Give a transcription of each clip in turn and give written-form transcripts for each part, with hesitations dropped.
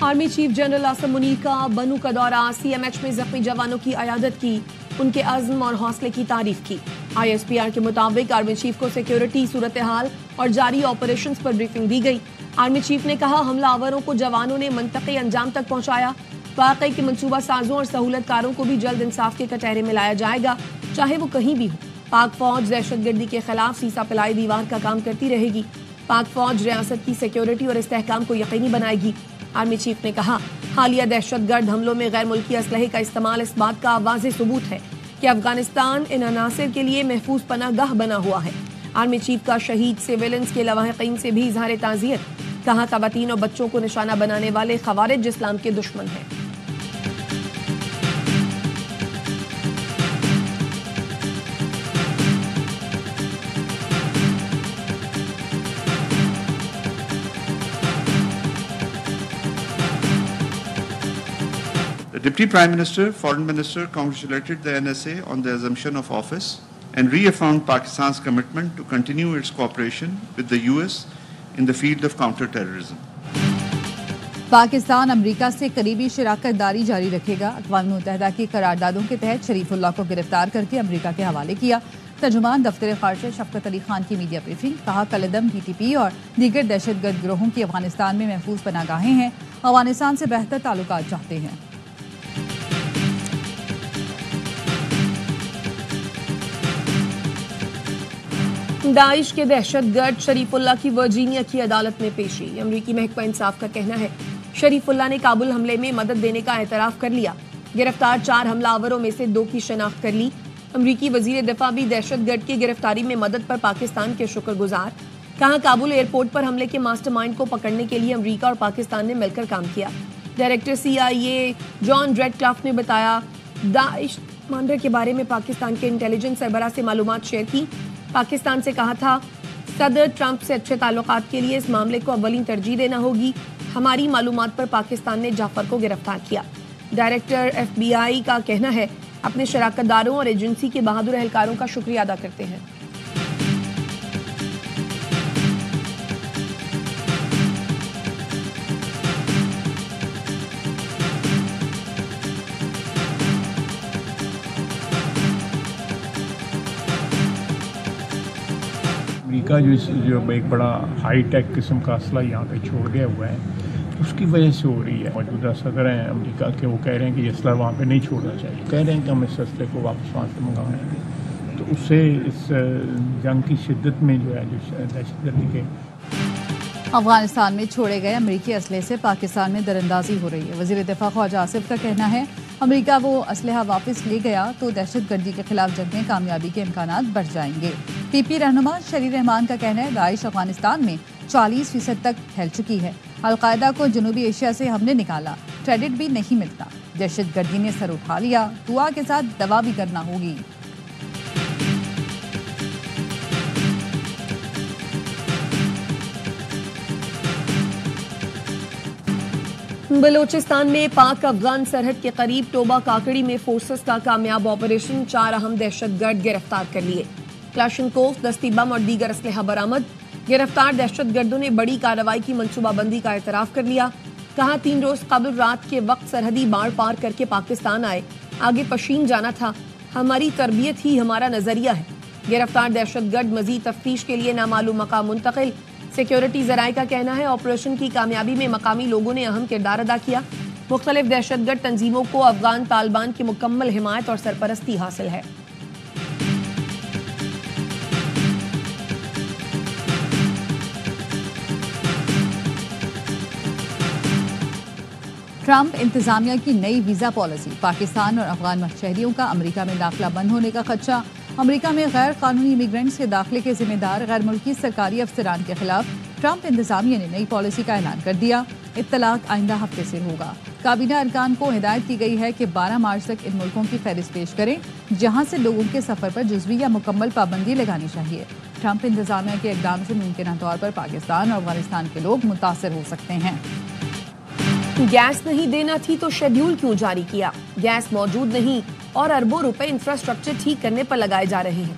Army chief general Asim Munir का बनू का दौरा, CMH में जख्मी जवानों की अयादत की, उनके अज़्म और हौसले की तारीफ की। ISPR के मुताबिक आर्मी चीफ को सिक्योरिटी सूरत हाल और जारी ऑपरेशंस पर ब्रीफिंग दी गई। आर्मी चीफ ने कहा, हमलावरों को जवानों ने मंतक़ी अंजाम तक पहुंचाया। वाक़ई के मंसूबा साजों और सहूलतकारों को भी जल्द इंसाफ के कटहरे में लाया जाएगा, चाहे वो कहीं भी हो। पाक फौज दहशतगर्दी के खिलाफ सीसा पिलाई दीवार का काम करती रहेगी। पाक फौज रियासत की सिक्योरिटी और इस्तेहकाम को यकीनी बनाएगी। आर्मी चीफ ने कहा, हालिया दहशतगर्द हमलों में गैर मुल्की असलहे का इस्तेमाल इस बात का वाज़ेह सबूत है कि अफगानिस्तान इन अनासिर के लिए महफूज पनागाह बना हुआ है। आर्मी चीफ का शहीद सिविलियंस के लवाहिकीन से भी इजहार ताज़ियत, कहा खवातीन और बच्चों को निशाना बनाने वाले खवारिज इस्लाम के दुश्मन हैं। The Deputy Prime Minister, Foreign Minister congratulated the NSA on the assumption of office and reaffirmed Pakistan's commitment to continue its cooperation with the US in the field of counter-terrorism. Pakistan अमरीका से करीबी शराकत दारी जारी रखेगा। अक़वाम मुत्तहिदा की करारदादों के तहत शरीफुल्लाह को गिरफ्तार करके अमरीका के हवाले किया। तर्जुमान दफ्तर ख़ारजा शफ़क़त अली खान की मीडिया ब्रीफिंग, कहा कलदम TTP और दीगर दहशतगर्द गिरोहों की अफगानिस्तान में महफूज पनागाहें हैं। अफगानिस्तान से बेहतर ताल्लुकात चाहते हैं। दाइश के दहशतगर्द शरीफुल्लाह की वर्जीनिया की अदालत में पेशी। अमरीकी महकमा इंसाफ का कहना है, शरीफुल्लाह ने काबुल हमले में मदद देने का एतराफ़ कर लिया। गिरफ्तार 4 हमलावरों में से 2 की शनाख्त कर ली। अमरीकी वज़ीर दिफा भी दहशतगर्द की गिरफ्तारी में मदद पर पाकिस्तान के शुक्रगुजार, कहा काबुल एयरपोर्ट पर हमले के मास्टरमाइंड को पकड़ने के लिए अमरीका और पाकिस्तान ने मिलकर काम किया। डायरेक्टर CIA जॉन रेडक्लिफ ने बताया, दाइश कमांडर के बारे में पाकिस्तान के इंटेलिजेंस सरबराह से मालूमात शेयर की। पाकिस्तान से कहा था, सदर ट्रंप से अच्छे ताल्लुकात के लिए इस मामले को अव्वलीन तरजीह देना होगी। हमारी मालूमात पर पाकिस्तान ने जाफर को गिरफ्तार किया। डायरेक्टर FBI का कहना है, अपने शराकतदारों और एजेंसी के बहादुर एहलकारों का शुक्रिया अदा करते हैं। अमेरिका जो एक बड़ा हाई टेक किस्म का असला यहाँ पे छोड़ गया हुआ है, उसकी वजह से हो रही है। मौजूदा सदर हैं अमेरिका के, वो कह रहे हैं कि ये असला वहाँ पे नहीं छोड़ना चाहिए, कह रहे हैं कि हम इस असले को वापस वहाँ से मंगवाएंगे। तो उससे इस जंग की शिद्दत में जो है दहशतगर्दी के अफगानिस्तान में छोड़े गए अमरीकी असलहे से पाकिस्तान में दरअंदाजी हो रही है। वज़ीर दिफा ख्वाजा आसिफ का कहना है, अमरीका वो असलहा वापस ले गया तो दहशतगर्दी के खिलाफ जंग में कामयाबी के इम्कानात बढ़ जाएंगे। PP रहनुमा शरीर रहमान का कहना है, दाइश अफगानिस्तान में 40% तक फैल चुकी है। अलकायदा को जनूबी एशिया से हमने निकाला, क्रेडिट भी नहीं मिलता। दहशतगर्दी ने सर उठा लिया, दुआ के साथ दवा भी करना होगी। बलोचिस्तान में पाक अफगान सरहद के करीब टोबा काकड़ी में फोर्सेस का कामयाब ऑपरेशन, 4 अहम दहशतगर्द गिरफ्तार कर लिए। क्लाशनकोव, दस्ती बम और दीगर असलहा बरामद। गिरफ्तार दहशतगर्दों ने बड़ी कार्रवाई की मंसूबाबंदी का एतराफ़ कर लिया। कहा, 3 रोज कबल रात के वक्त सरहदी बाढ़ पार करके पाकिस्तान आए, आगे पशीन जाना था। हमारी तरबियत ही हमारा नजरिया है। गिरफ्तार दहशतगर्द मजीद तफ्तीश के लिए नामालूम मकाम मुंतकिल। सिक्योरिटी ज़राए का कहना है, ऑपरेशन की कामयाबी में मकामी लोगों ने अहम किरदार अदा किया। मुख्तलिफ दहशतगर्द तंजीमों को अफगान तालिबान की मुकम्मल हिमायत और सरपरस्ती हासिल है। ट्रंप इंतजामिया की नई वीज़ा पॉलिसी, पाकिस्तान और अफगान शहरियों का अमेरिका में दाखिला बंद होने का खदशा। अमेरिका में गैर कानूनी इमिग्रेंट्स के दाखिले के जिम्मेदार गैर मुल्की सरकारी अफसरान के खिलाफ ट्रंप इंतजामिया ने नई पॉलिसी का ऐलान कर दिया। इत्तलाक आइंदा हफ्ते से होगा। काबीना अरकान को हिदायत की गई है कि 12 मार्च तक इन मुल्कों की फहरिस्त पेश करें जहां से लोगों के सफर पर जुज़वी या मुकम्मल पाबंदी लगानी चाहिए। ट्रंप इंतजामिया के इक़दाम से मुमकिन तौर पर पाकिस्तान और अफगानिस्तान के लोग मुतासर हो सकते हैं। गैस नहीं देना थी तो शेड्यूल क्यों जारी किया? गैस मौजूद नहीं और अरबों रुपए इंफ्रास्ट्रक्चर ठीक करने पर लगाए जा रहे हैं।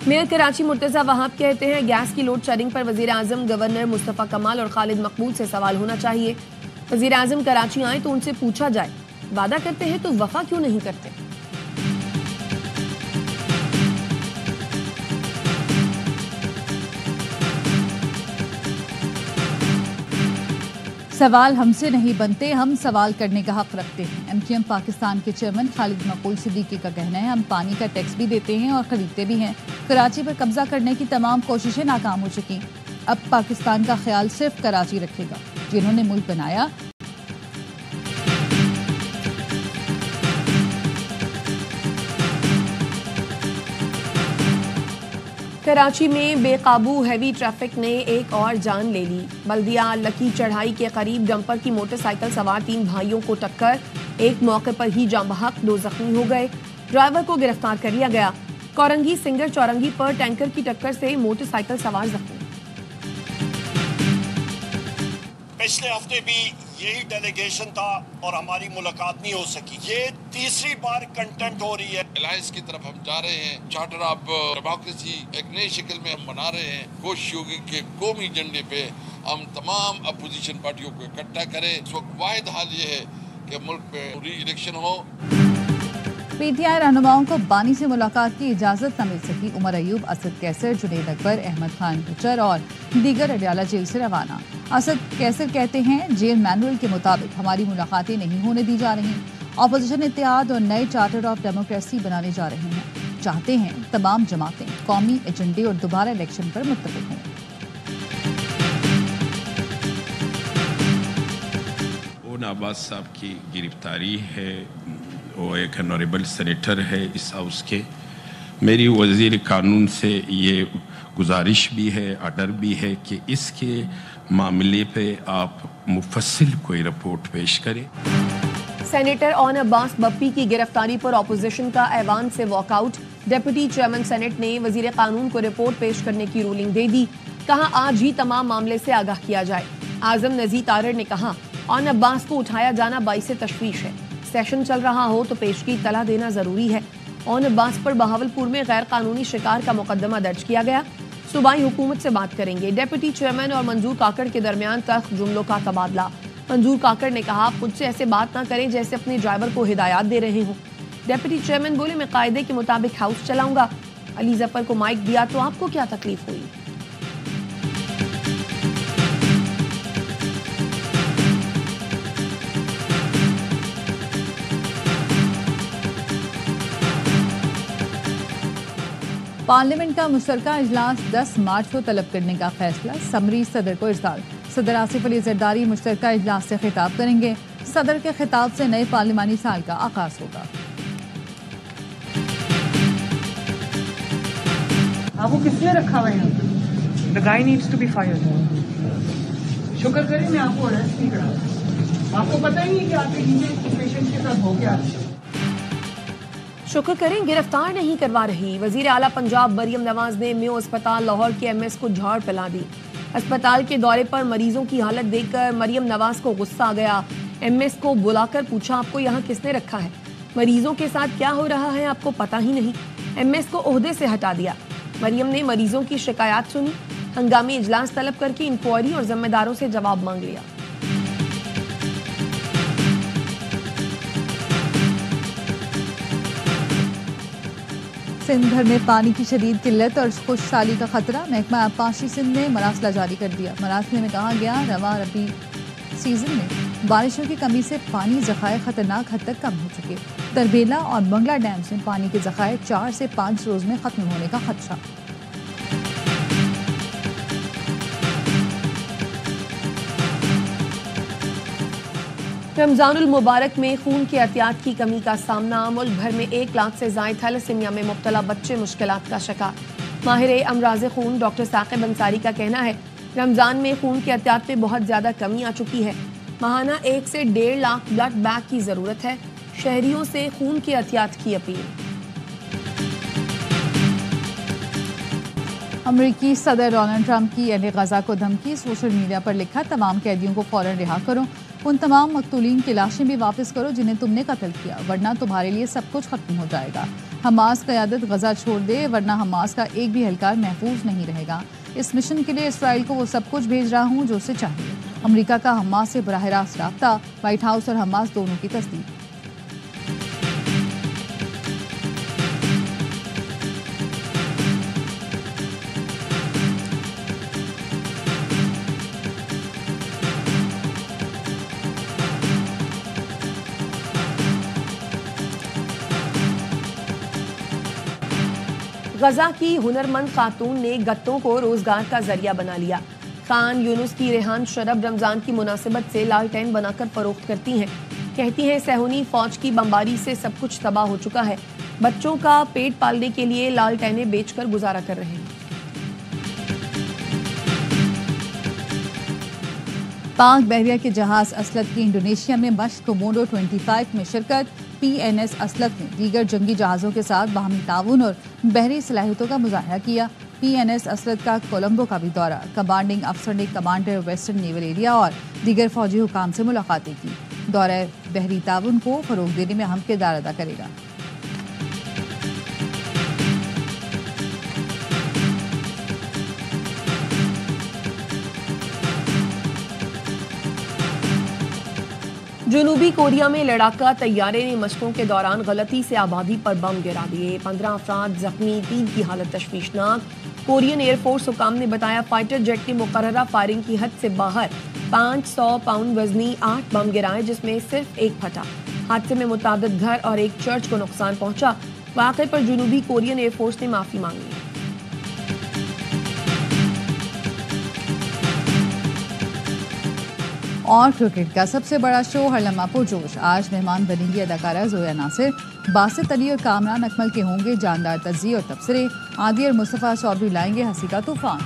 मेयर कराची मुर्तज़ा वहाब कहते हैं, गैस की लोड शेडिंग पर वज़ीर आज़म, गवर्नर मुस्तफ़ा कमाल और खालिद मकबूल से सवाल होना चाहिए। वज़ीर आज़म कराची आए तो उनसे पूछा जाए, वादा करते हैं तो वफा क्यों नहीं करते। सवाल हमसे नहीं बनते, हम सवाल करने का हक रखते हैं। एमक्यूएम पाकिस्तान के चेयरमैन खालिद मकबूल सिद्दीकी का कहना है, हम पानी का टैक्स भी देते हैं और खरीदते भी हैं। कराची पर कब्जा करने की तमाम कोशिशें नाकाम हो चुकी। अब पाकिस्तान का ख्याल सिर्फ कराची रखेगा। जिन्होंने मुल्क बनाया कराची में बेकाबू हैवी ट्रैफिक ने एक और जान ले ली। बल्दिया लकी चढ़ाई के करीब डंपर की मोटरसाइकिल सवार 3 भाइयों को टक्कर, एक मौके पर ही जाम बहक, 2 जख्मी हो गए। ड्राइवर को गिरफ्तार कर लिया गया। कोरंगी सिंगर चौरंगी पर टैंकर की टक्कर से मोटरसाइकिल सवार जख्मी। पिछले हफ्ते भी यही डेलीगेशन था और हमारी मुलाकात नहीं हो सकी। ये तीसरी बार कंटेंट हो रही है। अलायंस की तरफ हम जा रहे हैं। चार्टर ऑफ डेमोक्रेसी एक नई शक्ल में हम बना रहे हैं। कोशिश होगी कि कौमी एजेंडे पे हम तमाम अपोजिशन पार्टियों को इकट्ठा करें। इस वक्त वाहिद हाल ये है कि मुल्क पे री इलेक्शन हो। पीटीआई रहनुमाओं को बानी से मुलाकात की इजाजत न मिल सकी। उमर अयूब, असद कैसर, जुनैद अकबर, अहमद खान गुजर और दीगर अडयाला जेल से रवाना। असद कैसर कहते हैं, जेल मैनुअल के मुताबिक हमारी मुलाकातें नहीं होने दी जा रही। अपोजिशन इत्तेहाद और नए चार्टर ऑफ डेमोक्रेसी बनाने जा रहे हैं। चाहते हैं तमाम जमातें कौमी एजेंडे और दोबारा इलेक्शन पर मुत्तफिक हों। अब्बास साहब की गिरफ्तारी है, वो एक ऑनरेबल सेनेटर है इस हाउस के। मेरी वज़ीर कानून से ये गुजारिश भी है, ऑर्डर भी है कि इसके मामले पे आप मुफस्सिल कोई रिपोर्ट पेश करें। सेनेटर ऑन अब्बास बप्पी की गिरफ्तारी पर अपोजिशन का ऐवान से वॉकआउट। डिप्टी चेयरमैन सेनेट ने वज़ीर कानून को रिपोर्ट पेश करने की रूलिंग दे दी। कहा आज ही तमाम मामले से आगाह किया जाए। आजम नज़ीर तारड़ ने कहा, ऑन अब्बास को उठाया जाना बाइस तशवीश है। सेशन चल रहा हो तो पेशगी इत्तला देना जरूरी है। ऑन अब्बास पर बहावलपुर में गैर कानूनी शिकार का मुकदमा दर्ज किया गया। सूबाई हुकूमत से बात करेंगे। डिप्टी चेयरमैन और मंजूर काकड़ के दरमियान तल्ख जुमलों का तबादला। मंजूर काकड़ ने कहा, आप मुझसे ऐसे बात ना करें जैसे अपने ड्राइवर को हिदायत दे रहे हों। डिप्टी चेयरमैन बोले, मैं कायदे के मुताबिक हाउस चलाऊंगा। अली जफर को माइक दिया तो आपको क्या तकलीफ हुई। पार्लियामेंट का मुश्तरका इजलास 10 मार्च को तलब करने का फैसला। समरी सदर को इरसाल। सदर आसिफ अली जरदारी मुश्तरका इजलास से खिताब करेंगे। सदर के खिताब से नए पार्लिमानी साल का आगाज होगा। आपको किसने रखा हुआ है यहाँ पे? The guy needs to be fired. शुक्र करें मैं आपको अरेस्ट नहीं करा। आपको पता ही नहीं कि आपके नीचे पेशेंट के साथ हो गया। शुक्र करें गिरफ्तार नहीं करवा रही। वजीर आला पंजाब मरियम नवाज ने मेयो अस्पताल लाहौर के एमएस को झाड़ पिला दी। अस्पताल के दौरे पर मरीजों की हालत देखकर मरियम नवाज को गुस्सा आ गया। एमएस को बुलाकर पूछा, आपको यहाँ किसने रखा है? मरीजों के साथ क्या हो रहा है आपको पता ही नहीं। एमएस को ओहदे से हटा दिया। मरियम ने मरीजों की शिकायत सुनी, हंगामी इजलास तलब करके इंक्वायरी और जिम्मेदारों से जवाब मांग लिया। सिंध भर में पानी की शदीद किल्लत और खुशहाली का खतरा। महकमा आबपाशी सिंध ने मरासला जारी कर दिया। मरासले में कहा गया, रवा रबी सीजन में बारिशों की कमी से पानी ज़खायर खतरनाक हद तक कम हो चुके। तरबेला और बंगला डैम से पानी के ज़खायर 4 से 5 रोज में खत्म होने का खदशा। रमजानुल मुबारक में खून की एहतियात की कमी का सामना। मुल्क भर में 1 लाख से ज़ायद थैलेसीमिया में मुब्तला बच्चे मुश्किलात का शिकार। माहिर अमराज खून डॉक्टर साकिब अंसारी का कहना है, रमज़ान में खून की एहतियात में बहुत ज़्यादा कमी आ चुकी है। माहाना 1 से 1.5 लाख ब्लड बैंक की ज़रूरत है। शहरियों से खून की एहतियात की अपील। अमरीकी सदर डोनाल्ड ट्रंप की अहले गजा को धमकी। सोशल मीडिया पर लिखा, तमाम कैदियों को फौरन रिहा करो। उन तमाम मकतूलीन की लाशें भी वापस करो जिन्हें तुमने कत्ल किया, वरना तुम्हारे लिए सब कुछ खत्म हो जाएगा। हमास क़यादत गजा छोड़ दे, वरना हमास का एक भी एहलकार महफूज नहीं रहेगा। इस मिशन के लिए इसराइल को वो सब कुछ भेज रहा हूँ जो उसे चाहिए। امریکہ کا حماس سے براہ راست رابطہ، وائٹ ہاؤس اور حماس دونوں کی تصدیق۔ غزہ کی ہنرمند خاتون نے گتوں کو روزگار کا ذریعہ بنا لیا۔ خان یونس کی ریحان شرب رمضان کی مناسبت سے لالٹین بنا کر فروخت کرتی ہیں۔ کہتی ہیں صہیونی فوج کی بمباری سے سب کچھ تباہ ہو چکا ہے، بچوں کا پیٹ پالنے کے لیے لالٹینیں بیچ کر گزارا کر رہے ہیں۔ پاک بحریہ کے جہاز اسلط کی انڈونیشیا میں مشق کوموڈو 25 میں شرکت۔ PNS اسلط نے دیگر جنگی جہازوں کے ساتھ باہمی تعاون اور بحری صلاحیتوں کا مظاہرہ کیا۔ PNS اسلط کا کولمبو کا بھی دورہ، کمانڈنگ افسر نے کمانڈر ویسٹرن نیول ایریا اور دیگر فوجی حکام سے ملاقاتیں کی۔ دورہ بحری تعاون کو فروغ دینے میں اہم کردار ادا کرے گا۔ جنوبی کوریا میں لڑاکا طیارے نے مشقوں کے دوران غلطی سے آبادی پر بم گرا دیے، 15 افراد زخمی، 3 کی حالت تشویشناک۔ کورین ایئر فورس حکام نے بتایا فائٹر جیٹ نے مقررہ فائرنگ کی حد سے باہر 500 پاؤنڈ وزنی 8 بم گرائے، جس میں صرف 1 پھٹا۔ حادثے میں متعدد گھر اور ایک چرچ کو نقصان پہنچا۔ واقعے پر جنوبی کورین ایئر فورس نے معافی مانگی ہے۔ اور کرکٹ کا سب سے بڑا شو ہر لمحہ پرجوش، آج مہمان بنیں گی اداکارہ زویا ناصر، باسط علی اور کامران اکمل کے ہوں گے جاندار تجزیے اور تبصرے، عادی اور مصطفیٰ چودھری لائیں گے ہنسی کا طوفان۔